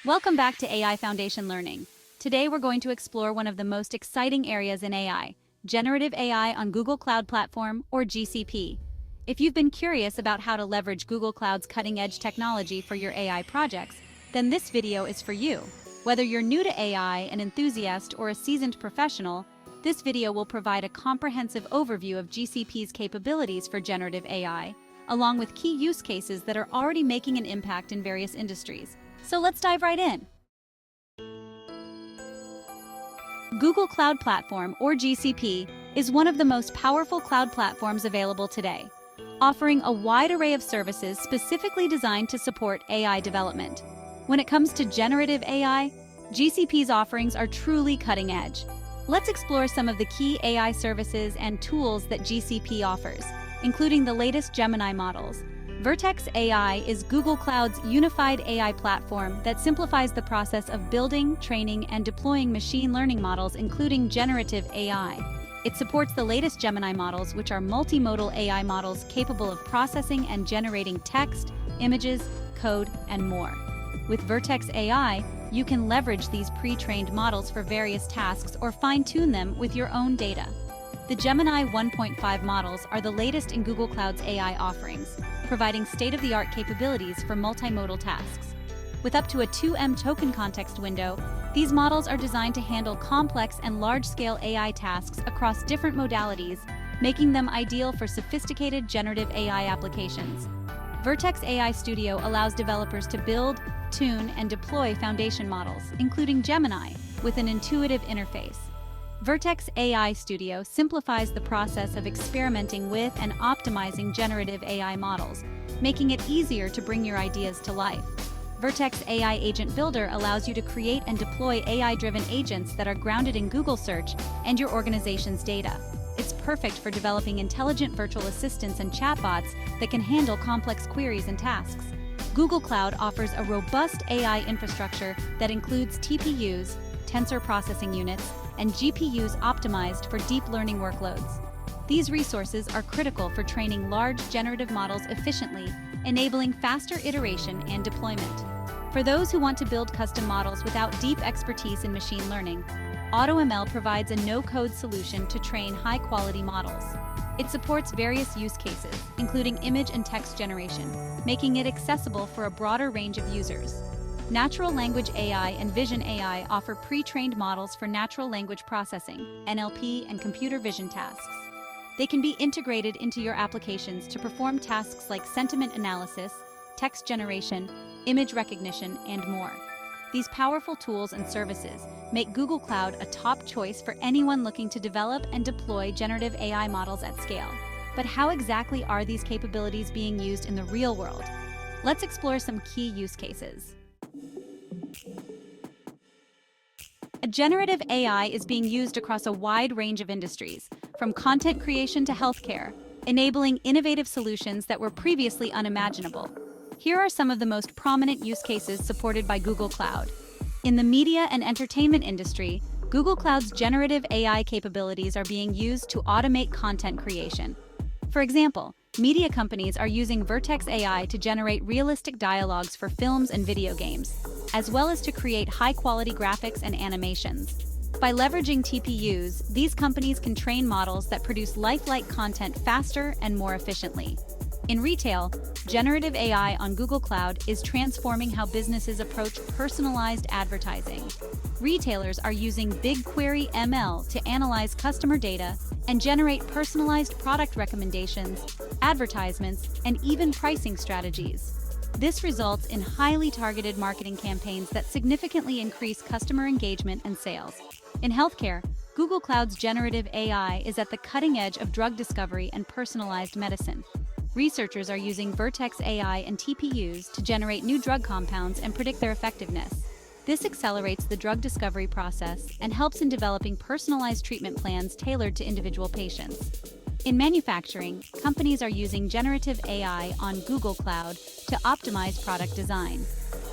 Welcome back to AI Foundation Learning. Today we're going to explore one of the most exciting areas in AI, generative AI on Google Cloud Platform, or GCP. If you've been curious about how to leverage Google Cloud's cutting-edge technology for your AI projects, then this video is for you. Whether you're new to AI, an enthusiast, or a seasoned professional, this video will provide a comprehensive overview of GCP's capabilities for generative AI, along with key use cases that are already making an impact in various industries. So let's dive right in. Google Cloud Platform, or GCP, is one of the most powerful cloud platforms available today, offering a wide array of services specifically designed to support AI development. When it comes to generative AI, GCP's offerings are truly cutting edge. Let's explore some of the key AI services and tools that GCP offers, including the latest Gemini models. Vertex AI is Google Cloud's unified AI platform that simplifies the process of building, training, and deploying machine learning models, including generative AI. It supports the latest Gemini models, which are multimodal AI models capable of processing and generating text, images, code, and more. With Vertex AI, you can leverage these pre-trained models for various tasks or fine-tune them with your own data. The Gemini 1.5 models are the latest in Google Cloud's AI offerings, providing state-of-the-art capabilities for multimodal tasks. With up to a 2M token context window, these models are designed to handle complex and large-scale AI tasks across different modalities, making them ideal for sophisticated generative AI applications. Vertex AI Studio allows developers to build, tune, and deploy foundation models, including Gemini, with an intuitive interface. Vertex AI Studio simplifies the process of experimenting with and optimizing generative AI models, making it easier to bring your ideas to life. Vertex AI Agent Builder allows you to create and deploy AI-driven agents that are grounded in Google Search and your organization's data. It's perfect for developing intelligent virtual assistants and chatbots that can handle complex queries and tasks. Google Cloud offers a robust AI infrastructure that includes TPUs, tensor processing units, and GPUs optimized for deep learning workloads. These resources are critical for training large generative models efficiently, enabling faster iteration and deployment. For those who want to build custom models without deep expertise in machine learning, AutoML provides a no-code solution to train high-quality models. It supports various use cases, including image and text generation, making it accessible for a broader range of users. Natural Language AI and Vision AI offer pre-trained models for natural language processing, NLP, and computer vision tasks. They can be integrated into your applications to perform tasks like sentiment analysis, text generation, image recognition, and more. These powerful tools and services make Google Cloud a top choice for anyone looking to develop and deploy generative AI models at scale. But how exactly are these capabilities being used in the real world? Let's explore some key use cases. Generative AI is being used across a wide range of industries, from content creation to healthcare, enabling innovative solutions that were previously unimaginable. Here are some of the most prominent use cases supported by Google Cloud. In the media and entertainment industry, Google Cloud's generative AI capabilities are being used to automate content creation. For example, media companies are using Vertex AI to generate realistic dialogues for films and video games, as well as to create high-quality graphics and animations. By leveraging TPUs, these companies can train models that produce lifelike content faster and more efficiently. In retail, generative AI on Google Cloud is transforming how businesses approach personalized advertising. Retailers are using BigQuery ML to analyze customer data and generate personalized product recommendations, advertisements, and even pricing strategies. This results in highly targeted marketing campaigns that significantly increase customer engagement and sales. In healthcare, Google Cloud's generative AI is at the cutting edge of drug discovery and personalized medicine. Researchers are using Vertex AI and TPUs to generate new drug compounds and predict their effectiveness. This accelerates the drug discovery process and helps in developing personalized treatment plans tailored to individual patients. In manufacturing, companies are using generative AI on Google Cloud to optimize product design.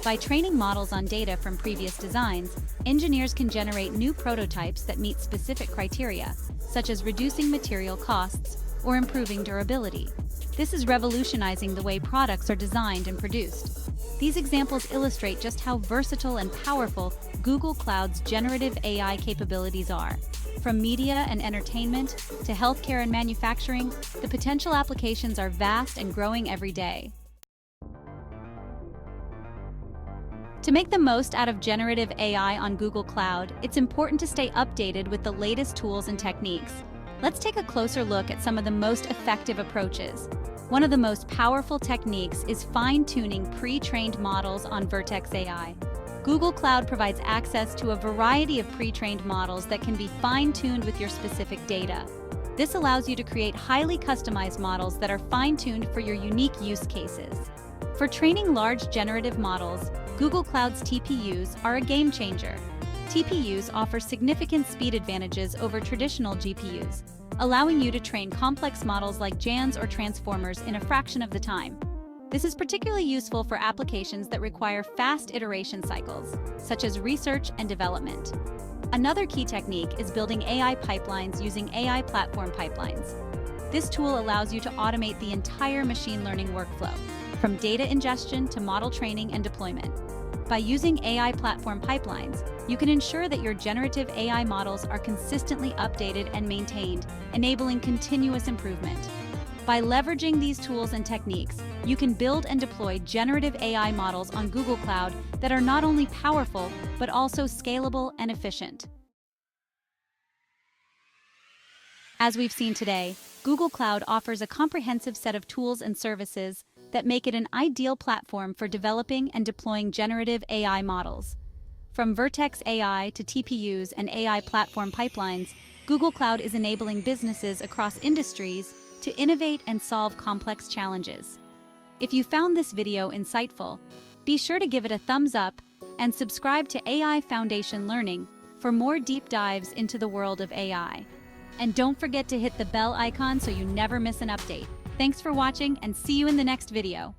By training models on data from previous designs, engineers can generate new prototypes that meet specific criteria, such as reducing material costs or improving durability. This is revolutionizing the way products are designed and produced. These examples illustrate just how versatile and powerful Google Cloud's generative AI capabilities are. From media and entertainment to healthcare and manufacturing, the potential applications are vast and growing every day. To make the most out of generative AI on Google Cloud, it's important to stay updated with the latest tools and techniques. Let's take a closer look at some of the most effective approaches. One of the most powerful techniques is fine-tuning pre-trained models on Vertex AI. Google Cloud provides access to a variety of pre-trained models that can be fine-tuned with your specific data. This allows you to create highly customized models that are fine-tuned for your unique use cases. For training large generative models, Google Cloud's TPUs are a game changer. TPUs offer significant speed advantages over traditional GPUs, allowing you to train complex models like GANs or transformers in a fraction of the time. This is particularly useful for applications that require fast iteration cycles, such as research and development. Another key technique is building AI pipelines using AI platform pipelines. This tool allows you to automate the entire machine learning workflow, from data ingestion to model training and deployment. By using AI platform pipelines, you can ensure that your generative AI models are consistently updated and maintained, enabling continuous improvement. By leveraging these tools and techniques, you can build and deploy generative AI models on Google Cloud that are not only powerful, but also scalable and efficient. As we've seen today, Google Cloud offers a comprehensive set of tools and services that make it an ideal platform for developing and deploying generative AI models. From Vertex AI to TPUs and AI platform pipelines, Google Cloud is enabling businesses across industries to innovate and solve complex challenges. If you found this video insightful, be sure to give it a thumbs up and subscribe to AI Foundation Learning for more deep dives into the world of AI. And don't forget to hit the bell icon so you never miss an update. Thanks for watching and see you in the next video.